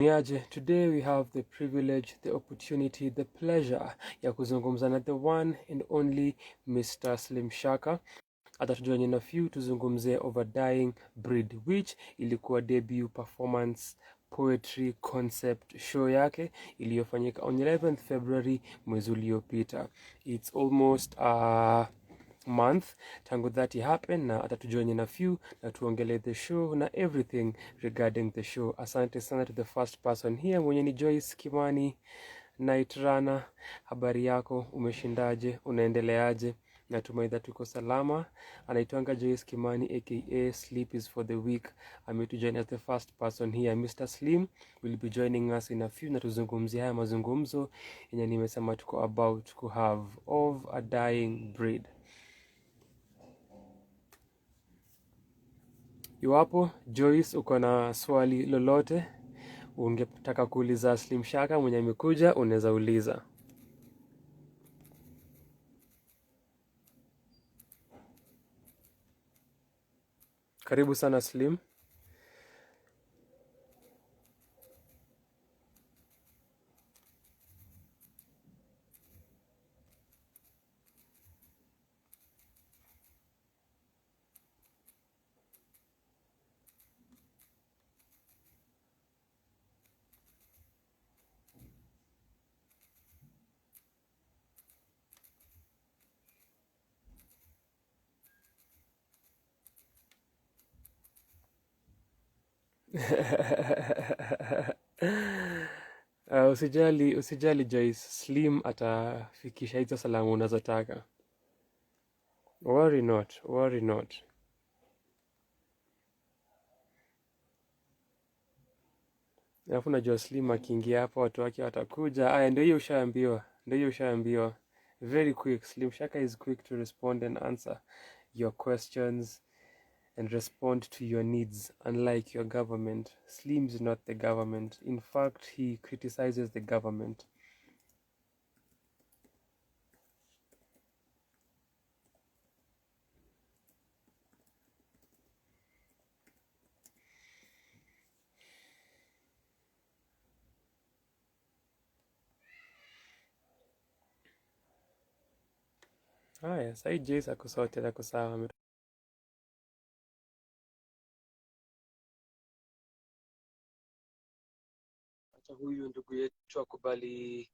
Niaje, today we have the privilege, the opportunity, the pleasure ya kuzungumza na the one and only Mr. Slim Shaka. Atatujoin in a few tuzungumzie Over Dying Breed, which ilikuwa debut performance poetry concept show yake iliyofanyika on 11th February mwezi uliopita. It's almost month tangu that happen, na atatujoin in a few na tuongele the show na everything regarding the show. Asante sana to the first person here mwenye ni Joyce Kimani, night runner. Habari yako, umeshindaje, unaendeleaje? Natumai that tuko salama. Anaitwanga Joyce Kimani aka Sleep is for the Weak. Ametujoin as the first person here. Mr. Slim will be joining us in a few na tuzungumzia haya mazungumzo yenye nimesema tuko about to have of a dying breed. Iwapo Joyce uko na swali lolote ungetaka kuuliza Slim Shaka mwenye amekuja, unaweza uliza. Karibu sana Slim. Usijali Joyce, Slim atafikisha hizo salamu unazotaka. Worry not. Alafu najua Slim akiingia hapa watu wake watakuja. Aya, ndio hiyo ushaambiwa. Very quick. Slim Shaka is quick to respond and answer your questions and respond to your needs, unlike your government. Slim is not the government. In fact, he criticizes the government. Haya, sai Jace ako sorted, ako sawa. Acha huyu ndugu yetu akubali.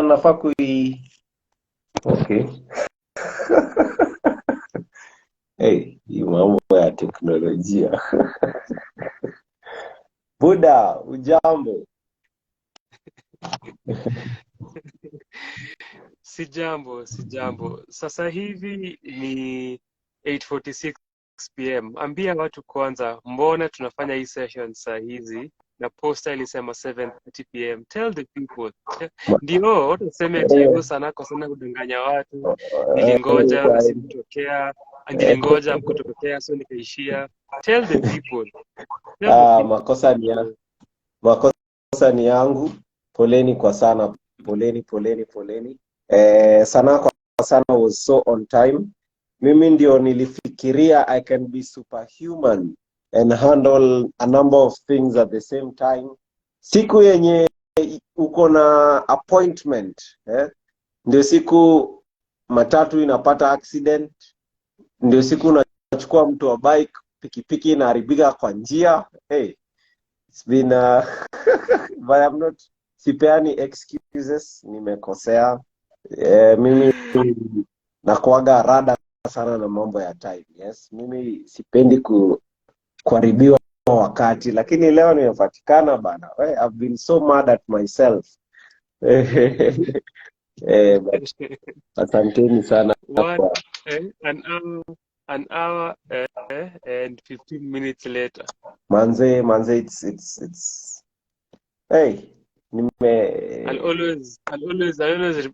Nafaa okay. Hey, hii mambo ya teknolojia. Buda, ujambo? Sijambo. Sasa hivi ni 8:46 PM. Ambia watu kwanza mbona tunafanya hii session saa hizi na posta ilisema 7:30 PM. Tell the people. Ndio, utaseme ati sana kwa sana kudanganya watu. Nilingoja msitokea, nilingoja mkutokea so nikaishia. Tell the people. Makosa ni yangu. Poleni kwa sana. Poleni. Sanaa kwa sana was so on time. Mimi ndio nilifikiria I can be superhuman and handle a number of things at the same time. Siku yenye uko na appointment, ndio siku matatu inapata accident, ndio siku unachukua mtu wa bike, pikipiki inaharibika kwa njia. Hey, it's been but I'm not sipeani excuses, nimekosea. Mimi nakuaga rada sana na mambo ya time. Yes, mimi sipendi kuharibiwa wakati, lakini leo nimepatikana bana. I've been so mad at myself. Asanteni sana. An hour and 15 minutes later. Manze, it's hey, I'll always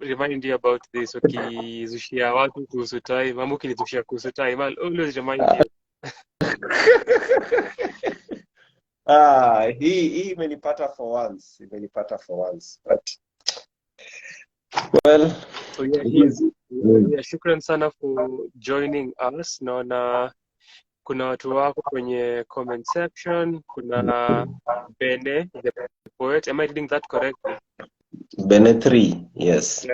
remind you about this. Ukizushia watu kuhusu time, ama ukinizushia kuhusu time, I'll always remind you. Hii imenipata for once. But Well, So yeah, shukran sana for joining us. Naona kuna watu wako kwenye comment section. Kuna Bene the poet. Am I reading that correctly? Bene 3, yes.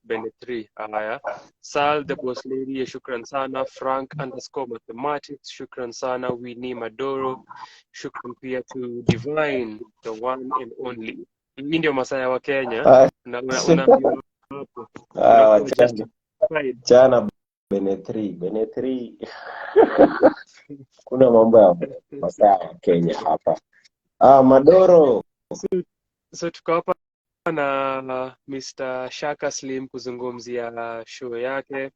Bene 3. Haya. Sal the boss lady, shukran sana. Frank _ mathematics, shukran sana. Winnie Madoro, shukran pia to Divine, the one and only. Hii ndio Masaya wa Kenya. Unaambiwa hapo. Unakuwa justified. Jana Bene 3. Kuna mambo ya Masaya wa Kenya hapa. Madoro. So tuko hapa na Mr. Shaka Slim kuzungumzia show yake,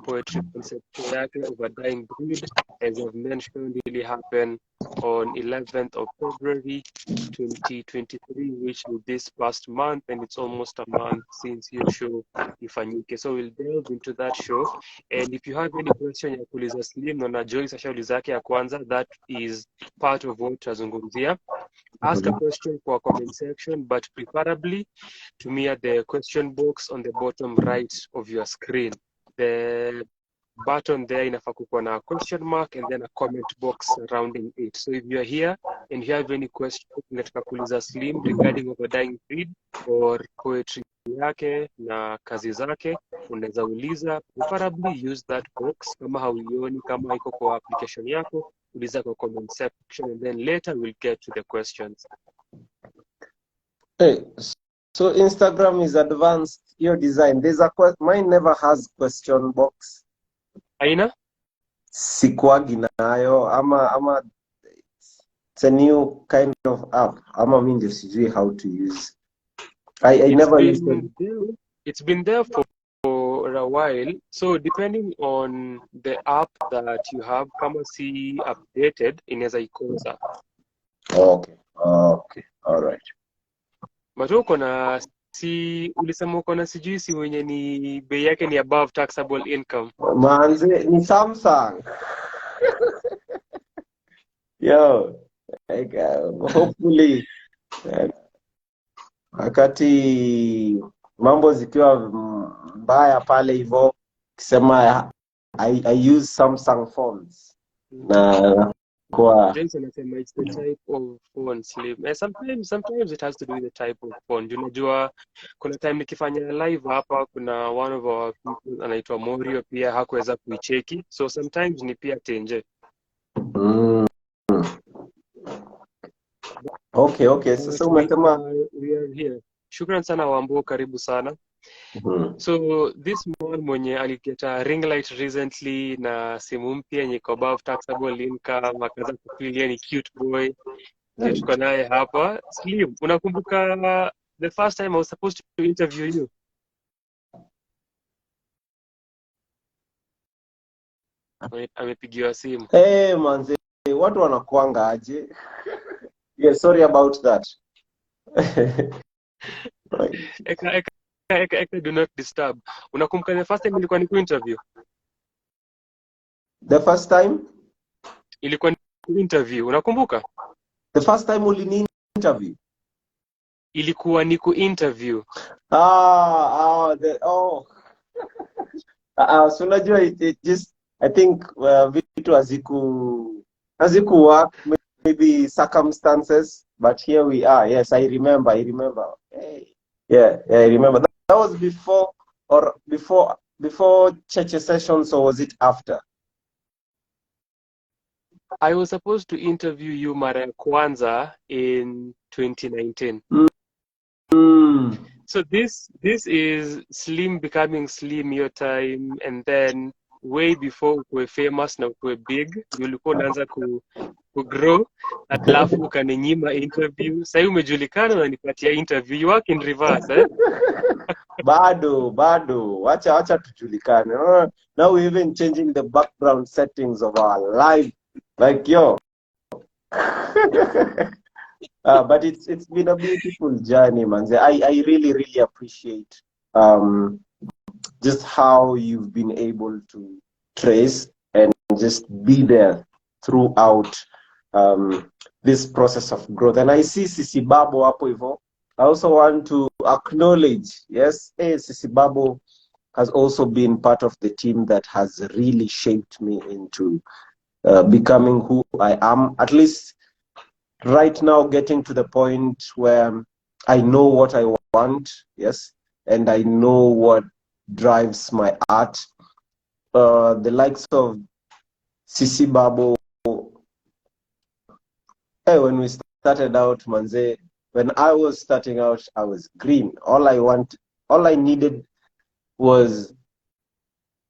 poetry concept show yake, Overdying Breed, as I've mentioned, really happened on 11th of February 2023, which is this past month, and it's almost a month since your show ifanyike. So we'll delve into that show, and if you have any question ya kuuliza Slim, na Joyce ashauliza yake ya kwanza, that is part of what tutazungumzia. Ask a question for a comment section, but preferably tumia the question box on the bottom right of your screen. The button there inafaa kuwa na question mark and then a comment box surrounding it. So if you are here and you have any question unataka kuuliza Slim regarding Overdying Breed or poetry yake na kazi zake, unaweza uliza. Preferably use that box. Kama hauioni, kama iko kwa application yako, uliza kwa comment section, and then later we'll get to the questions. Hey, so Instagram is advanced, your design. Mine never has question box. Aina? Sikuagi nayo ama it's a new kind of app. Ama mimi ndio sijui how to use. I never used it. It's been there for a while. So depending on the app that you have, kama si updated, inaweza ikosa. Okay. All right. But uko na ulisema uko na sijui si wenye ni bei yake ni above taxable income. Manze ni Samsung. Yo, like, hopefully wakati mambo zikiwa mbaya pale hivyo, kisema I use Samsung phones na kwa Jason anasema it's the type of phone Slim. Sometimes it has to do with the type of phone. Unajua kuna time nikifanya live hapa, kuna one of our people anaitwa Morio pia hakuweza kuicheki. So sometimes ni pia tenje. Okay. Sasa umesema we are here. Shukran sana Wambo, karibu sana. So this man mwenye aligeta ring light recently na simu mpya yenye above taxable income, akaanza kufilia ni cute boy. Ndio tuko naye hapa. Slim, unakumbuka the first time I was supposed to interview you? Amepigiwa simu. manze, watu wanakuanga aje? Yeah, sorry about that. Eka, do not disturb. Unakumbuka the first time nilikuwa niku interview? The first time? Ilikuwa niku interview. Unakumbuka? The first time ulini interview? Ilikuwa niku interview. So unajua it just I think vitu haziku work, maybe circumstances, but here we are. Yes, I remember. Hey. Yeah, I remember. That was before church sessions, or was it after? I was supposed to interview you mara ya kwanza in 2019. So this is Slim becoming Slim your time, and then way before ukwe famous na ukwe big, ulikuwa unaanza ku grow, alafu ukaninyima interview. Sasa umejulikana na nipatia interview. You work in reverse, eh? Bado. Wacha tujulikane. Now we're even changing the background settings of our life. Like, yo. But it's been a beautiful journey, man. I really appreciate just how you've been able to trace and just be there throughout this process of growth. And I see Sisi Babo hapo hivyo I also want to acknowledge, yes, Sisi Babo has also been part of the team that has really shaped me into becoming who I am. At least right now, getting to the point where I know what I want, yes, and I know what drives my art. The likes of Sisi Babo, hey, when we started out, Manze, when I was starting out, I was green. All I needed was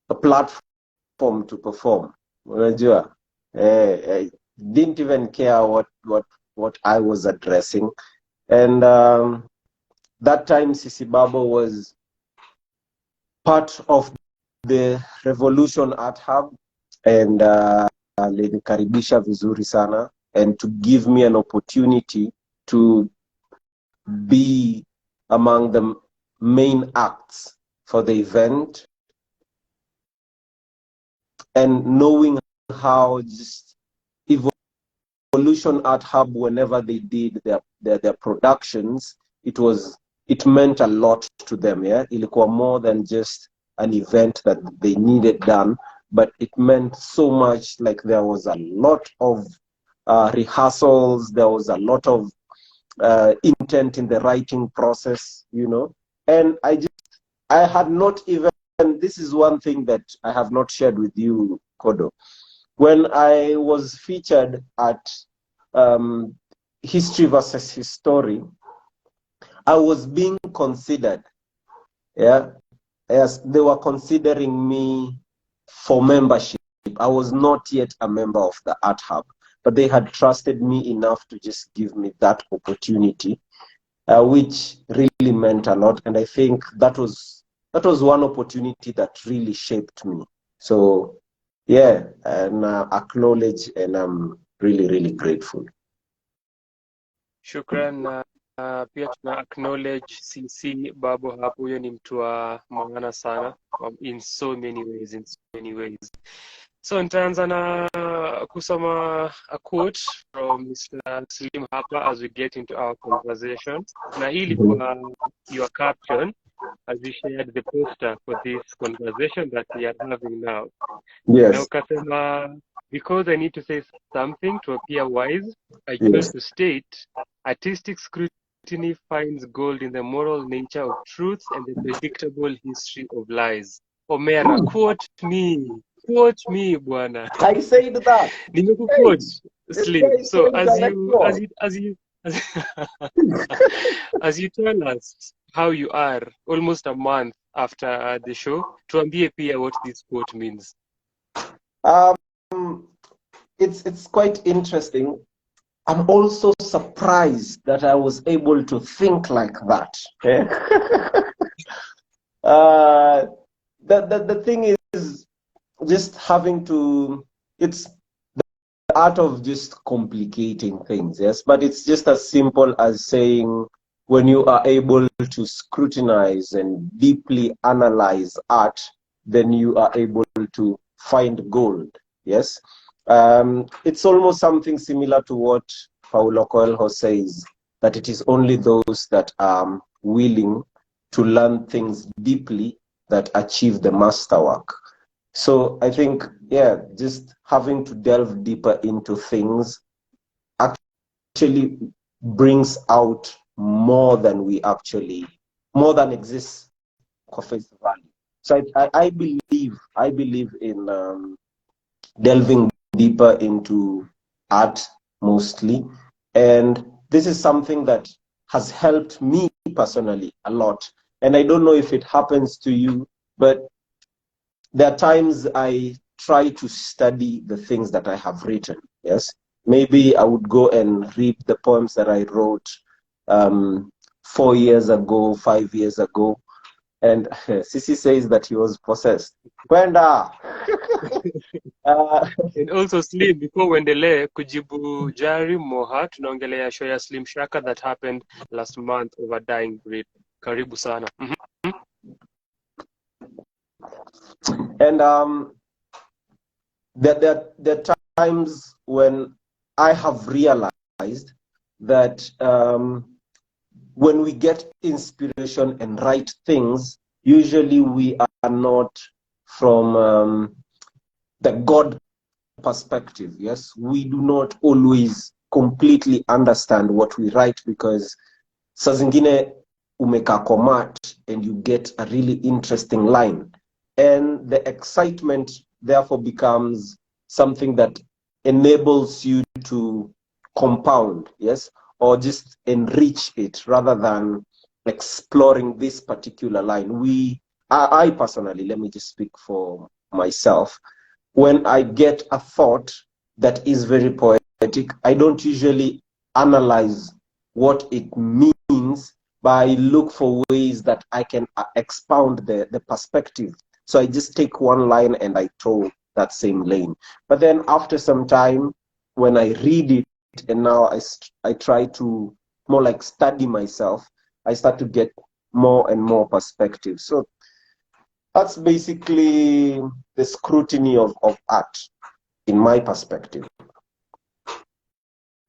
a platform to perform. Unajua, I didn't even care what I was addressing. And that time, Sisi Babo was part of the Revolution Art Hub, and alinikaribisha vizuri sana, and to give me an opportunity to be among the main acts for the event, and knowing how just Evolution Art Hub, whenever they did their productions, it meant a lot to them. Yeah, ilikuwa more than just an event that they needed done, but it meant so much. Like there was a lot of rehearsals, there was a lot of intent in the writing process, you know. And I had not even, this is one thing that I have not shared with you, Kodo. When I was featured at History versus History, I was being considered. Yeah, yes, they were considering me for membership. I was not yet a member of the Art Hub, but they had trusted me enough to just give me that opportunity, which really meant a lot. And I think that was one opportunity that really shaped me. So yeah, and acknowledge, and I'm really, really grateful. Shukran. Pia tuna acknowledge CC Babu hapo, huyo ni mtu wa maana sana in so many ways. So nitaanza na kusoma a quote from Mr. Slim hapa as we get into our conversation. Na hii ilikuwa your caption as we shared the poster for this conversation that we are having now. Na Yes. ukasema, because I need to say something to appear wise, I chose Yes. to state, artistic scrutiny finds gold in the moral nature of truth and the predictable history of lies. Omera, quote me, bwana. I said that. Nimekuquote, This Slim. guy So said as you tell us how you are almost a month after the show, tuambie pia what this quote means. It's quite interesting. I'm also surprised that I was able to think like that. Okay? The thing is just having to, it's the art of just complicating things, yes, but it's just as simple as saying, when you are able to scrutinize and deeply analyze art, then you are able to find gold, yes. It's almost something similar to what Paulo Coelho says, that it is only those that are willing to learn things deeply that achieve the masterwork. So I think, yeah, just having to delve deeper into things actually brings out more than exists for face value. So I believe in delving deeper into art mostly, and this is something that has helped me personally a lot. And I don't know if it happens to you, but there are times I try to study the things that I have written. Yes, maybe I would go and read the poems that I wrote 4 years ago, 5 years ago, and Sisi says that he was possessed. Kwenda. And also Slim, before uendelee kujibu Jari Moha, tunaongelea show ya Slim Shaka that happened last month over Dying Breed. Karibu sana. And there are times when I have realized that when we get inspiration and write things, usually we are not from the God perspective. Yes, we do not always completely understand what we write, because saa zingine umeka komat and you get a really interesting line, and the excitement therefore becomes something that enables you to compound, yes, or just enrich it rather than exploring this particular line. I personally, let me just speak for myself, when I get a thought that is very poetic, I don't usually analyze what it means, but I look for ways that I can expound the perspective. So I just take one line and I throw that same lane. But then after some time, when I read it, and now I try to more like study myself, I start to get more and more perspective. So that's basically the scrutiny of art, in my perspective.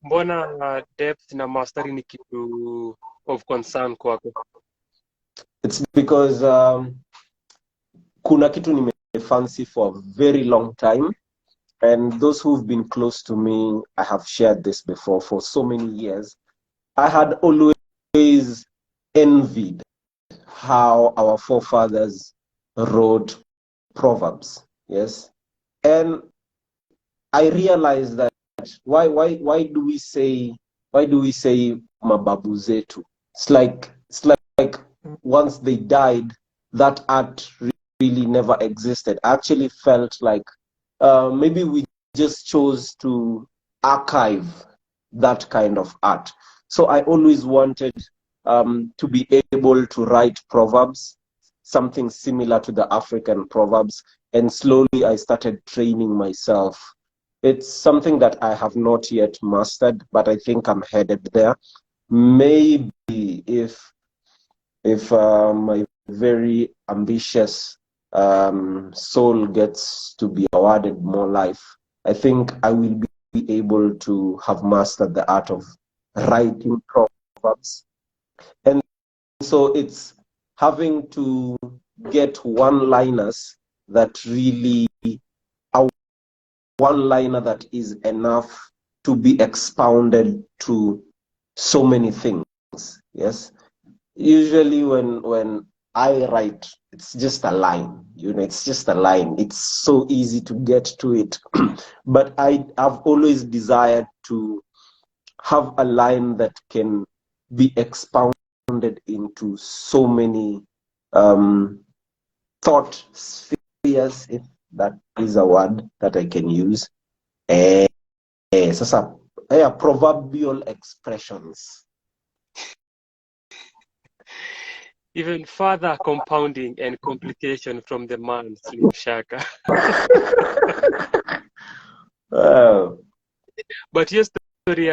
Mbona depth na mastery ni kitu of concern kwako? It's because kuna kitu nimefancy for a very long time, and those who've been close to me, I have shared this before for so many years. I had always envied how our forefathers wrote proverbs, yes, and I realized that why do we say mababu zetu? It's like once they died, that art really never existed. I actually felt like maybe we just chose to archive that kind of art. So I always wanted to be able to write proverbs, something similar to the African proverbs, and slowly I started training myself. It's something that I have not yet mastered, but I think I'm headed there. Maybe if my very ambitious soul gets to be awarded more life, I think I will be able to have mastered the art of writing proverbs. And so it's having to get one-liners that really are one-liner that is enough to be expounded to so many things. Yes. Usually when I write, it's just a line, it's just a line. It's so easy to get to it. But I've always desired to have a line that can be expounded into so many thought spheres, if that is a word that I can use. Sasa, proverbial expressions. Even further compounding and complication from the man, Slim Shaka. But your story,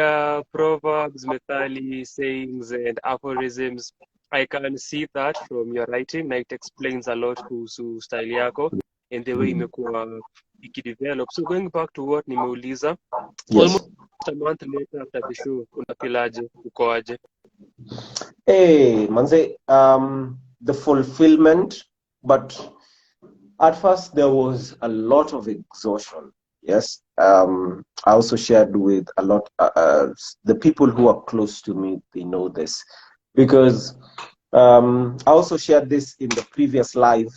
proverbs, methali, sayings, and aphorisms, I can see that from your writing. It explains a lot kuhusu style yako and the way imekuwa ikidevelop. So going back to what nimeuliza, almost a month later after the show, unafilaje, ukoaje? Hey, manze, the fulfillment, but at first there was a lot of exhaustion. Yes, I also shared with a lot the people who are close to me. They know this because I also shared this in the previous live.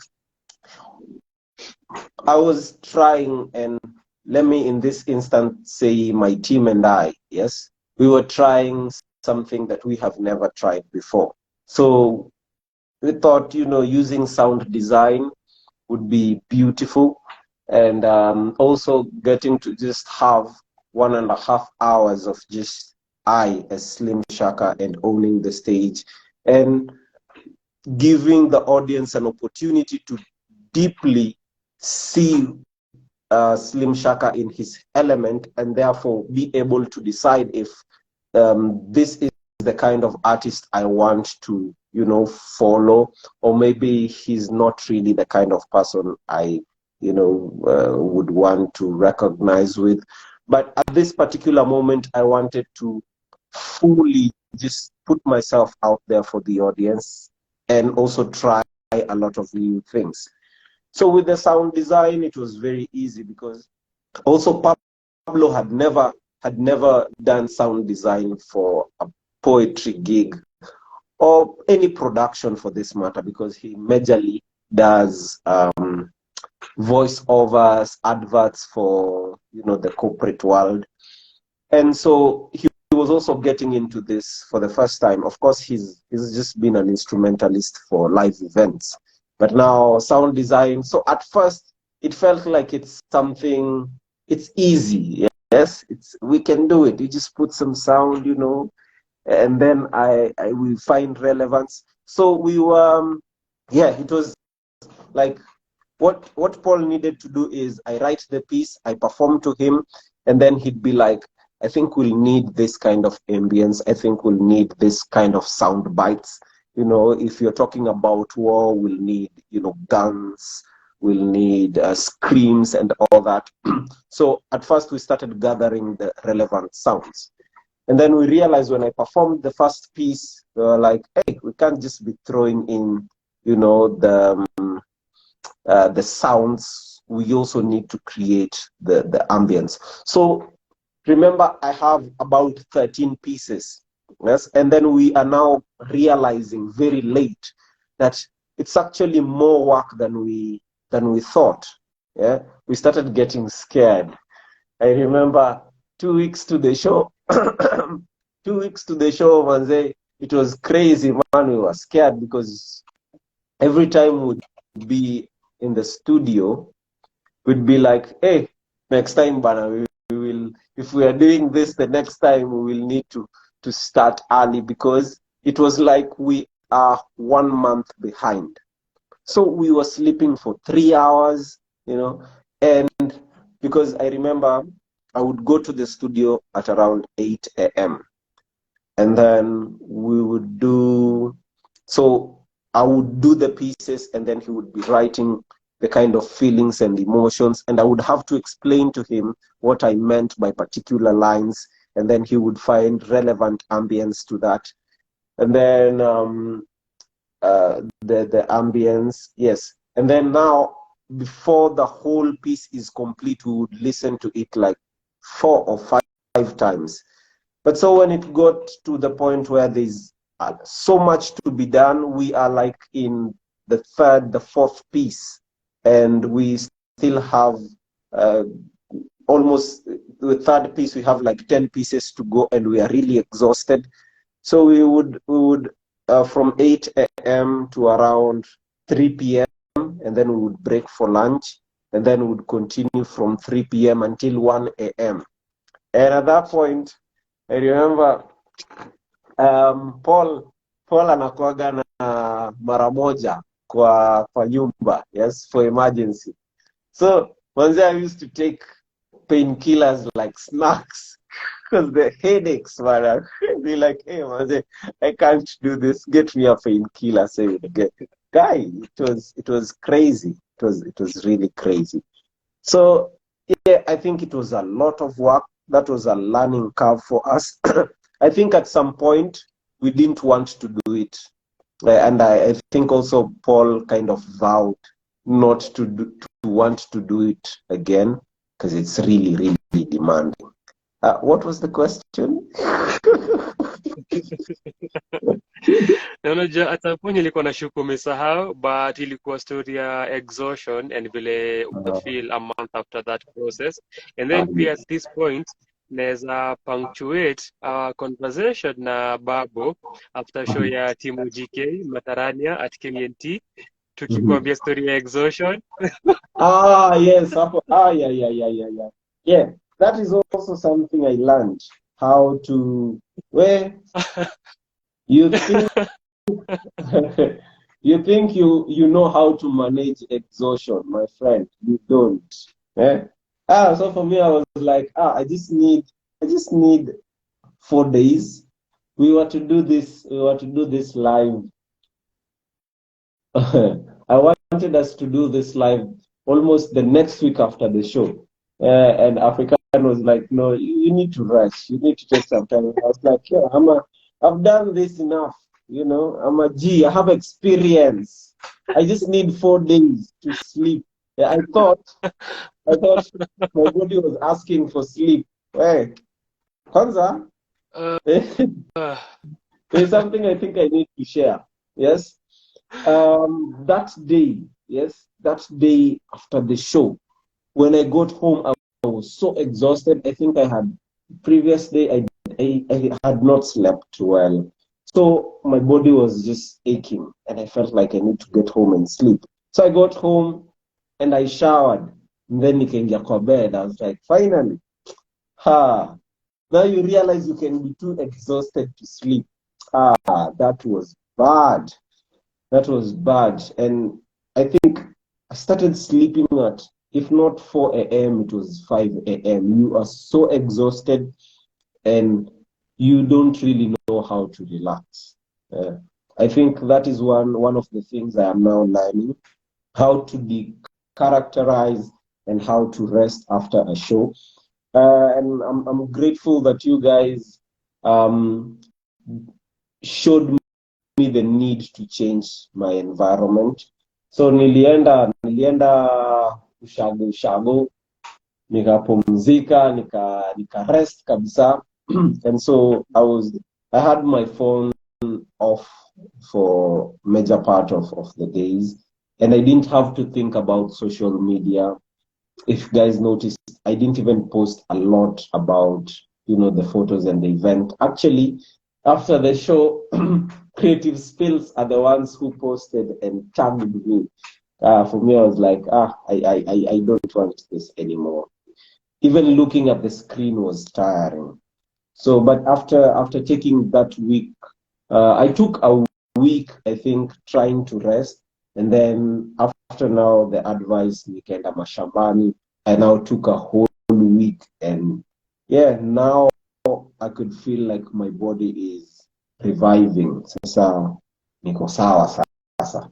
I was trying, and let me in this instance say my team and I. Yes, we were trying something that we have never tried before. So we thought, using sound design would be beautiful, and also getting to just have 1.5 hours of just I as Slim Shaka and owning the stage and giving the audience an opportunity to deeply see Slim Shaka in his element, and therefore be able to decide if this is the kind of artist I want to, follow, or maybe he's not really the kind of person I, would want to recognize with. But at this particular moment, I wanted to fully just put myself out there for the audience and also try a lot of new things. So with the sound design, it was very easy because also Pablo had never done sound design for a poetry gig or any production for this matter, because he majorly does voiceovers, adverts for, you know, the corporate world. And so he was also getting into this for the first time. Of course, he's just been an instrumentalist for live events, but now sound design. So at first it felt like it's something, it's easy. Yes, we can do it. You just put some sound, you know, and then I will find relevance. So we were, yeah, it was like what Paul needed to do is I write the piece, I perform to him, and then he'd be like, I think we'll need this kind of ambience. I think we'll need this kind of sound bites. You know, if you're talking about war, we'll need, you know, guns, we'll need screams and all that. So at first we started gathering the relevant sounds. And then we realized when I performed the first piece, we were like, hey, we can't just be throwing in, you know, the sounds. We also need to create the ambience. So remember, I have about 13 pieces. Yes, and then we are now realizing very late that it's actually more work than we thought. Yeah, we started getting scared. I remember 2 weeks to the show. 2 weeks to the show, Manze, it was crazy, man. We were scared because every time we'd be in the studio, we'd be like, hey, next time, Bana, we will, if we are doing this the next time, we will need to start early, because it was like we are 1 month behind. So we were sleeping for 3 hours, you know, and because I remember I would go to the studio at around 8 a.m. and then we would do, so I would do the pieces and then he would be writing the kind of feelings and emotions, and I would have to explain to him what I meant by particular lines, and then he would find relevant ambience to that. And then the ambience, yes. And then now, before the whole piece is complete, we would listen to it like 4 or 5 times. But so when it got to the point where there's so much to be done, we are like in the 3rd, the 4th piece, and we still have almost the 3rd piece, we have like 10 pieces to go, and we are really exhausted. So we would from 8 a.m. to around 3 p.m. and then we would break for lunch, and then we would continue from 3 p.m. until 1 a.m. And at that point, I remember Paul anakuaga na mara moja kwa nyumba, yes, for emergency. So once I used to take painkillers like snacks because the headaches, man. Be like, hey, man, I can't do this. Get me a painkiller. So guy, it was crazy. It was really crazy. So yeah, I think it was a lot of work. That was a learning curve for us. I think at some point we didn't want to do it, and I think also Paul kind of vowed not to want to do it again because it's really, really demanding. What was the question? Na unajua at some point nilikuwa nashuku umesahau, but ilikuwa story ya exhaustion and vile utafeel a month after that process. And then pia at this point naweza punctuate our conversation na Babu after show ya timu GK Matarania at KNT tukikwambia story ya exhaustion. Yes. Yeah. Yeah, that is also something I learned. How to, where you think you think you know how to manage exhaustion, my friend. You don't. So for me, I was like, I just need 4 days. We were to do this live. I wanted us to do this live almost the next week after the show. And African was like, no, you need to rush. You need to take some time. And I was like, yeah, I've done this enough, I'm a G, I have experience. I just need 4 days to sleep. Yeah, I thought my body was asking for sleep. Hey, Kwanza, Uh, uh, there's something I think I need to share. Yes. That day, yes, that day after the show, when I got home, I was so exhausted. I think I had previous day I had not slept well. So my body was just aching and I felt like I need to get home and sleep. So I got home and I showered. And then nikaingia kwa bed. I was like, finally, ha. Now you realize you can be too exhausted to sleep. That was bad. That was bad. And I think I started sleeping at, if not 4 a.m., it was 5 a.m. You are so exhausted and you don't really know how to relax. I think that is one of the things I am now learning, how to be characterized and how to rest after a show. And I'm grateful that you guys um, showed me the need to change my environment. So nilienda ushago nikapumzika, nika rest kabisa. And so I had my phone off for major part of the days, and I didn't have to think about social media. If you guys noticed, I didn't even post a lot about, the photos and the event. Actually, after the show, Creative Spills are the ones who posted and tagged me. For me, I was like, I don't want this anymore. Even looking at the screen was tiring. So, but after taking that week, I took a week, I think, trying to rest. And then after now, the advice, nikaenda mashambani, I now took a whole week. And yeah, now I could feel like my body is reviving. Sasa, niko sawa sasa.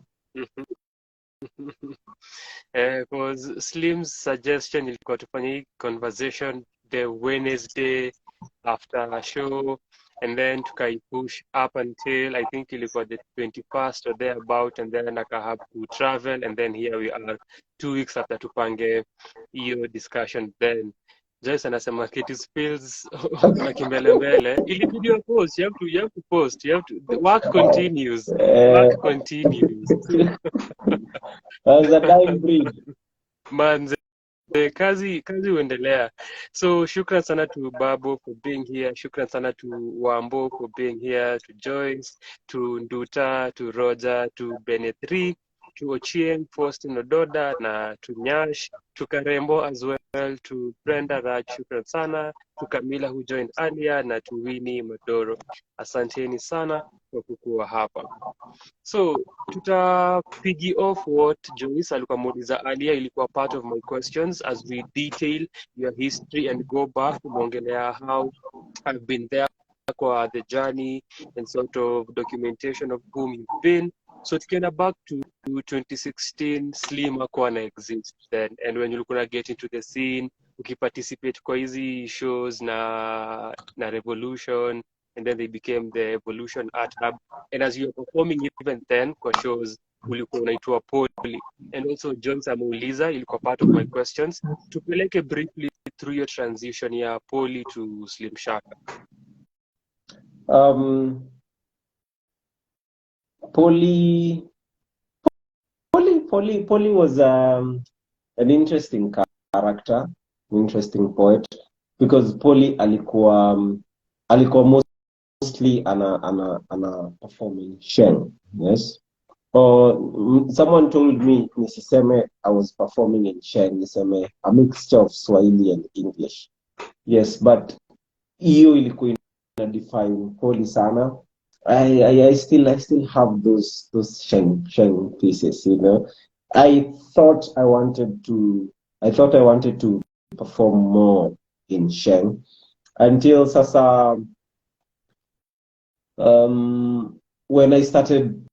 Because Slim's suggestion ilikuwa tufanye hii conversation the Wednesday after a show, and then tukaipush up until I think ilikuwa the 21st or thereabout, and then akahave to travel, and then here we are 2 weeks after tupange hiyo discussion. Then Joyce anasema Katie Spills kuna kimbele mbele, ilibidi wa post, you have to post, the work continues, work continues. As a dying breed. Manze, kazi huendelea. So shukran sana to Babo for being here, shukran sana to Wambo for being here, to Joyce, to Nduta, to Roger, to Benetri, to Ochieng, Faustin Ododa, na to Nyash, to Karembo as well, to Brenda Raj, shukran sana, to Camila who joined earlier, na to Winnie Madoro. Asanteni sana kwa kukuwa hapa. So tutapigi off what Joyce alikuwa muuliza earlier, ilikuwa part of my questions as we detail your history and go back kuongelea how I've been there kwa the journey and sort of documentation of whom you've been. So tukienda back to 2016, Slim hakuwa na exist then, and when you look at get into the scene, ukiparticipate kwa hizi shows na Revolution, and then they became the Evolution Art Hub, and as you were performing even then kwa shows ulikuwa unaitwa Poli, and also Jones ameuliza, ilikuwa part of my questions, tupeleke briefly through your transition ya Poli to Slim Shaka. Poli was an interesting character, interesting poet, because Poli alikuwa mostly ana performing Sheng, yes. Or someone told me nisiseme I was performing in Sheng, niseme a mixture of Swahili and English. Yes, but hiyo ilikuwa ina define Poli sana. I still have those Sheng pieces, I thought I wanted to perform more in Sheng until sasa when I started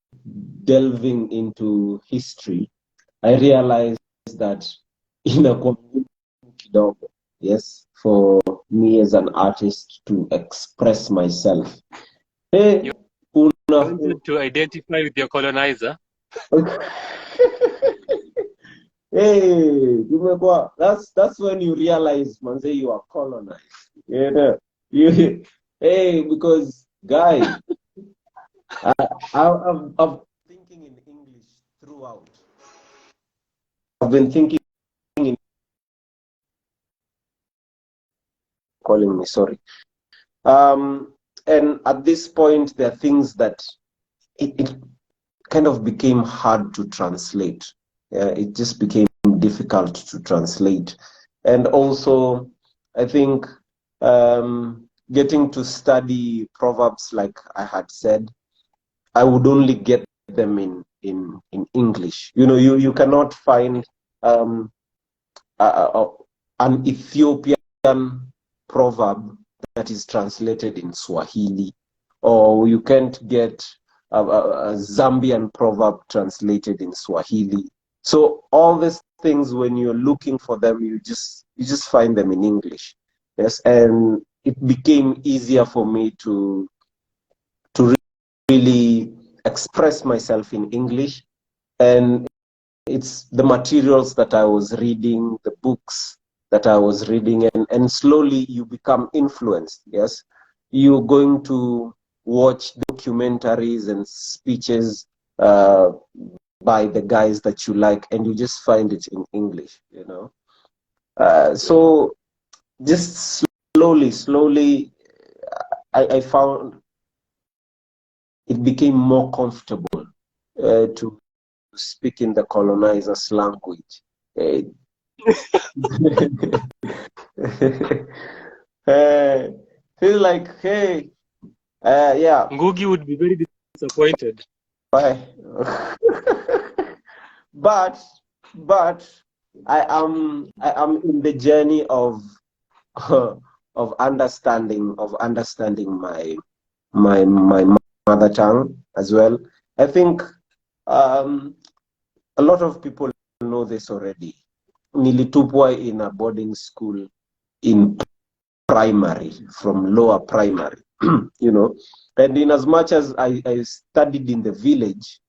delving into history, I realized that inakuwa kidogo, yes, for me as an artist to express myself Hey, You una, wanted to identify with your colonizer. hey, that's when you realize, manze, you are colonized. You know, you, hey, because guy, I've been thinking in English throughout. I've been thinking in calling me, sorry. And at this point, there are things that it kind of became hard to translate. It just became difficult to translate. And also, I think getting to study proverbs, like I had said, I would only get them in English. You know, you cannot find um, an Ethiopian proverb that is translated in Swahili, or you can't get a Zambian proverb translated in Swahili. So all these things, when you're looking for them, you just find them in English. Yes, and it became easier for me to really express myself in English. And it's the materials that I was reading, the books that I was reading, and slowly you become influenced. Yes, you're going to watch documentaries and speeches by the guys that you like, and you just find it in English, you know. So just slowly, I found it became more comfortable to speak in the colonizer's language. Uh, Feel like, hey, yeah, Ngugi would be very disappointed. bye. but but I am in the journey of of understanding my mother tongue as well. I think a lot of people know this already. Nilitupwa in a boarding school in primary, from lower primary, you know. And in as much as I studied in the village,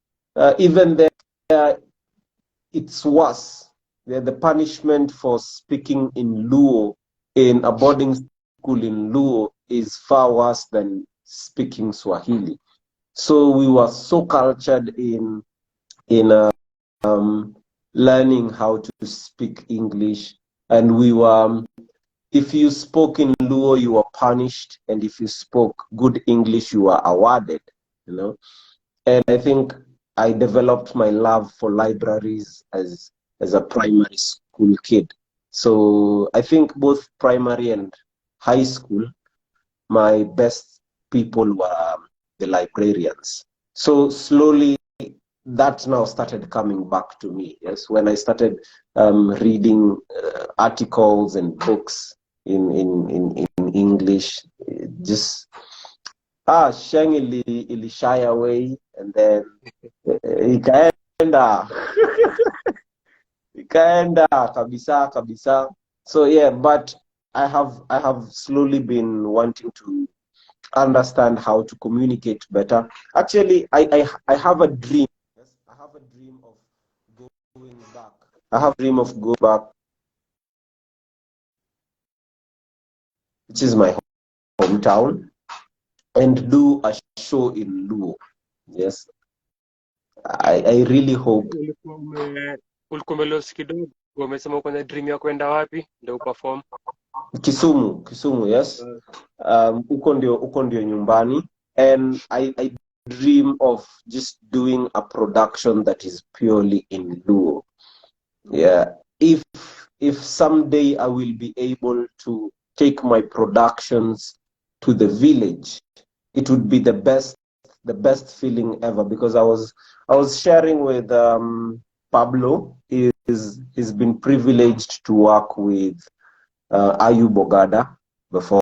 even there, it's worse. The punishment for speaking in Luo in a boarding school in Luo is far worse than speaking Swahili. So we were so cultured in learning how to speak English, and we were, if you spoke in Luo, you were punished, and if you spoke good English, you were awarded, you know. And I think I developed my love for libraries as a primary school kid. So I think both primary and high school, my best people were the librarians. So slowly that now started coming back to me. Yes, when I started reading articles and books in English, just sheng ili shy away, and then ikaenda ikaenda kabisa. So yeah, but I have slowly been wanting to understand how to communicate better. Actually, I have a dream. Yes, I have a dream of going back. I have a dream of going back, which is my hometown, and do a show in Luo. Yes, I really hope. Ulikuwa umelost kidogo, umesema uko na dream ya kwenda wapi ndio uperform? Kisumu, yes. Uko ndio nyumbani, and I dream of just doing a production that is purely in Luo. Yeah, if someday I will be able to take my productions to the village, it would be the best feeling ever, because I was sharing with Pablo. He's been privileged to work with Ayu Bogada before.